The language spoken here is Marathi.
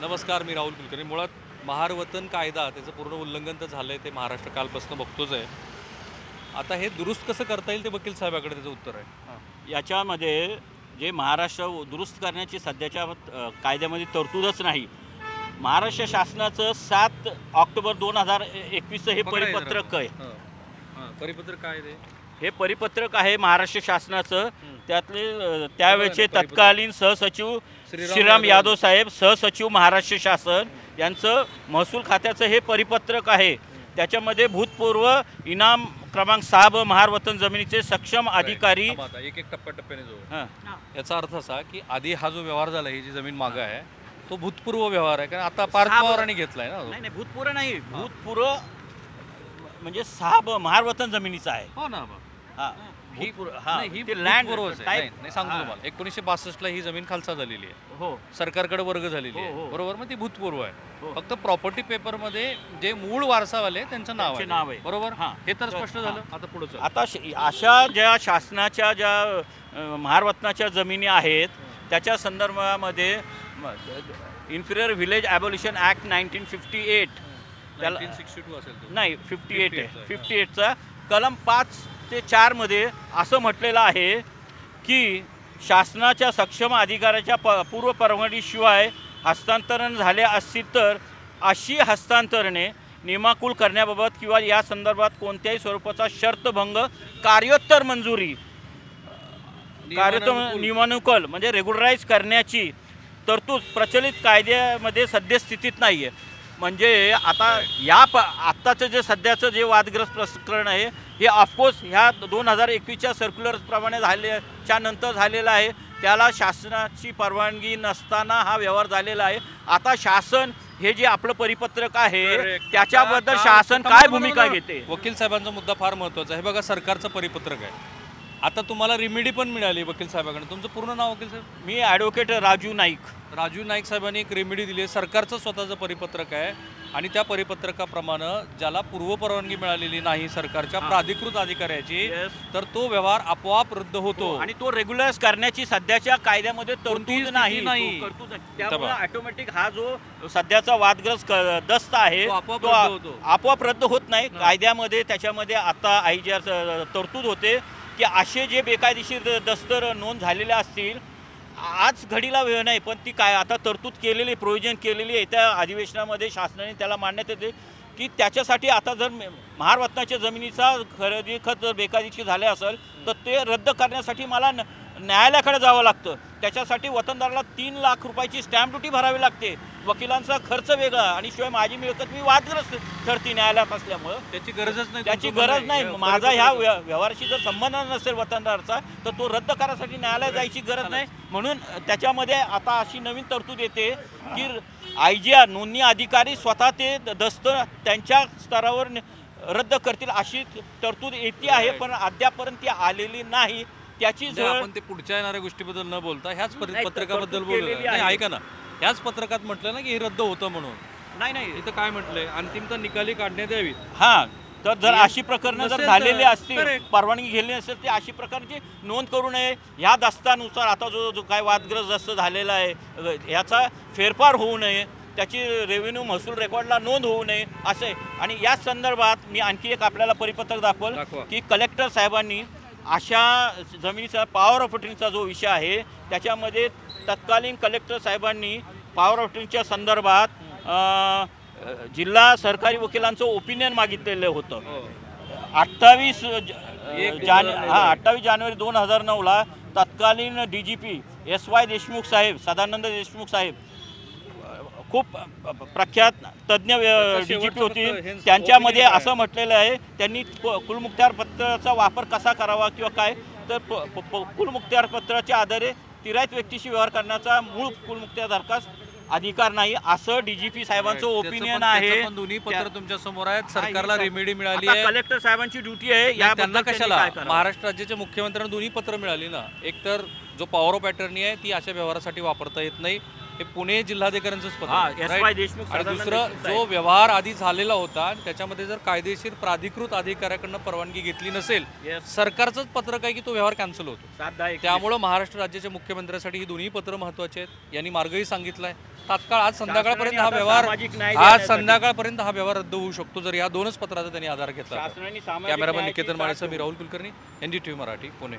नमस्कार, मी राहुल कुलकर्णी. मुळात महार वतन कायदा त्याचं पूर्ण उल्लंघन तर झालं आहे, ते महाराष्ट्र कालपासून बघतोच आहे. आता हे दुरुस्त कसं करता येईल ते वकील साहेबाकडे त्याचं उत्तर आहे. याच्यामध्ये जे महाराष्ट्र दुरुस्त करण्याची सध्याच्या कायद्यामध्ये तरतूदच नाही. महाराष्ट्र शासनाचं 7 ऑक्टोबर 2021 हे परिपत्रक आहे. परिपत्रक काय ते? हे परिपत्रक आहे महाराष्ट्र शासनाचं. त्यातले त्यावेळेचे तत्कालीन सहसचिव श्रीराम यादव साहेब, सहसचिव महाराष्ट्र शासन यांचं महसूल खात्याचं हे परिपत्रक आहे. त्याच्यामध्ये भूतपूर्व इनाम क्रमांक 6 महार वतन जमिनीचे सक्षम अधिकारी एक एक टप्प्याटप्प्याने जो याचा अर्थ असा की आधी हा जो व्यवहार झाला, ही जी जमीन मागं आहे तो भूतपूर्व व्यवहार आहे, कारण आता पार्थ पवारांनी घेतलाय ना. नाही, भूतपूर्व नाही, भूतपूर्व म्हणजे 6 महार वतन जमिनीचा आहे. हो ना. ही लँड नाही सांगतो तुम्हाला, 1962 ला ही जमीन खालसा झालेली आहे. हो, सरकारकडे वर्ग झालेली आहे. हो. बरोबर, मग ती भूतपूर्व आहे. फक्त प्रॉपर्टी पेपर मध्ये जे मूळ वारसावाले त्यांचं नाव आहे. बरोबर, हे तर स्पष्ट झालं. आता पुढे आता अशा ज्या शासनाच्या ज्या महारवतनाच्या जमिनी आहेत त्याच्या संदर्भामध्ये इन्फिरियर व्हिलेज ॲबॉल्युशन ॲक्ट 1958 त्याला 1962 असेल तो. नाही 58 आहे. 58चा कलम 5 ते 4 मध्ये असं म्हटलेलं आहे की शासनाच्या सक्षम अधिकाऱ्याच्या पूर्व परवानगीशिवाय हस्तांतरण झाले असतील तर अशी हस्तांतरणे नियमाकुल करण्याबाबत किंवा या संदर्भात कोणत्याही स्वरूपाचा शर्तभंग कार्योत्तर मंजुरी नियमानुकूल म्हणजे रेग्युलराईज करण्याची तरतूद प्रचलित कायद्यामध्ये सद्यस्थितीत नाही आहे. म्हणजे आता आत्ताचं जे सध्याचं जे वादग्रस्त प्रकरण आहे हे ऑफकोर्स ह्या 2021च्या सर्क्युलरप्रमाणे झाल्याच्या नंतर झालेलं आहे. त्याला शासनाची परवानगी नसताना हा व्यवहार झालेला आहे. आता शासन हे जे आपलं परिपत्रक आहे त्याच्याबद्दल शासन काय भूमिका घेते? वकील साहेबांचा मुद्दा फार महत्त्वाचा आहे. बघा, सरकारचं परिपत्रक आहे. आता तुम्हाला रिमेडी पण मिळाली वकील साहेबांकडे. तुमचं पूर्ण नाव वकील साहेब? मी ॲडव्होकेट राजू नाईक साहेबांनी एक रेमेडी दिली आहे. सरकारचं स्वतःचं परिपत्रक आहे आणि त्या परिपत्रकाप्रमाणे ज्याला पूर्वपरवानगी मिळालेली नाही सरकारच्या प्राधिकृत अधिकाऱ्याची, तर तो व्यवहार आपोआप रद्द होतो आणि तो रेग्युलराइज करण्याची सध्याच्या कायद्यामध्ये तरतूद नाही. त्यामुळे ऑटोमॅटिक हा जो सध्याचा वादग्रस्त दस्त आहे तो आपोआप रद्द होत नाही. कायद्यामध्ये त्याच्यामध्ये आता IGR तरतूद होते की असे जे बेकायदेशीर दस्तर नोंद झालेले असतील, आज घडीला वेळ नाही पण ती काय आता तरतूद केलेली, प्रोव्हिजन केलेली आहे त्या अधिवेशनामध्ये. शासनाने त्याला मान्यता देते की त्याच्यासाठी आता जर महारवतनाच्या जमिनीचा खरेदी खत जर बेकायदेशीर झाले असेल तर ते रद्द करण्यासाठी मला न्यायालयाकडे जावं लागतं. त्याच्यासाठी वतनदाराला 3 लाख रुपयाची स्टॅम्प ड्युटी भरावी लागते. वकिलांचा खर्च वेगळा आणि शिवाय माझी मिळकत मी वादग्रस्त ठरते न्यायालयात असल्यामुळं. त्याची गरजच नाही. त्याची गरज नाही. माझा ह्या व्यवहाराशी जर संबंध नसेल वतनदाराचा तर तो रद्द करण्यासाठी न्यायालयात जायची गरज नाही. म्हणून त्याच्यामध्ये आता अशी नवीन तरतूद येते की IGR नोंदणी अधिकारी स्वतः ते दस्त त्यांच्या स्तरावर रद्द करतील अशी तरतूद येते आहे, पण अद्यापर्यंत ती आलेली नाही. त्याची जर आपण ते पुढच्या येणाऱ्या गोष्टीबद्दल न बोलता ह्याच पत्रकाबद्दल बोलूया. ऐका ना, ह्याच पत्रकात म्हटलं ना की हे रद्द होतं म्हणून. नाही इथं काय म्हटलंय, अंतिमता निकाली काढण्यात यावी. तर जर अशी प्रकरणं जर झालेली असतील, परवानगी घेतली नसेल ते अशी प्रकारची नोंद करू नये. ह्या दस्तानुसार आता जो काय वादग्रस्त दस्त झालेला आहे ह्याचा फेरफार होऊ नये, त्याची रेव्हेन्यू महसूल रेकॉर्डला नोंद होऊ नये असे. आणि या संदर्भात मी आणखी एक आपल्याला परिपत्रक दाखवलं की कलेक्टर साहेबांनी अशा जमिनीचा पॉवर ऑफ अटर्नीचा जो विषय आहे त्याच्यामध्ये तत्कालीन कलेक्टर साहेबांनी पॉवर ऑफ अटर्नीच्या संदर्भात जिल्हा सरकारी वकिलांचं ओपिनियन मागितलेलं होतं. 28 जानेवारी 2009ला तत्कालीन DGP SY देशमुख साहेब, सदानंद देशमुख साहेब, खूप प्रख्यात तज्ज्ञ DGP होती. त्यांच्यामध्ये असं म्हटलेलं आहे त्यांनी कुलमुखत्यार पत्राचा वापर कसा करावा किंवा काय, तर कुलमुखत्यार पत्राच्या आधारे तिरायत व्यक्तीशी व्यवहार करण्याचा मूळ कुलमुखत्यारधारकास अधिकार नाही असं DGP साहेबांचं ओपिनियन आहे. दोन्ही पत्र तुमच्या समोर आहेत. सरकारला रेमेडी मिळाली आहे. कलेक्टर साहेबांची ड्युटी आहे या त्यांना कशाला. महाराष्ट्र राज्याच्या मुख्यमंत्र्यांना दोन्ही पत्र मिळाली ना. एक तर जो पॉवर ऑफ अटर्नी आहे ती अशा व्यवहारासाठी वापरता येत नाही. हे पुणे जिल्हाधिकाऱ्यांचंच पत्र हा, आहे, SY right? देशमुख, आणि सदानंद दुसरं देशमुख जो साहेब. व्यवहार आधी झालेला होता आणि त्याच्यामध्ये जर कायदेशीर प्राधिकृत अधिकाऱ्याकडनं परवानगी घेतली नसेल, Yes. सरकारचंच पत्रक आहे की तो व्यवहार कॅन्सल होतो. 7-10-21. त्यामुळं महाराष्ट्र राज्याच्या मुख्यमंत्र्यांसाठी ही दोन्ही पत्र महत्त्वाचे आहेत. यांनी मार्गही सांगितलाय तात्काळ आज संध्याकाळपर्यंत हा शासनाने व्यवहार आता सामाजिक न्याय आज देण्यासाठी- संध्याकाळपर्यंत हा व्यवहार रद्द होऊ शकतो जर या दोनच पत्राचा त्यांनी आधार घेतला. शासनाने सामाजिक कॅमेरामन न्यायाची निकेतन माळेसह मी साथ राहुल कुलकर्णी, NDTV मराठी, पुणे.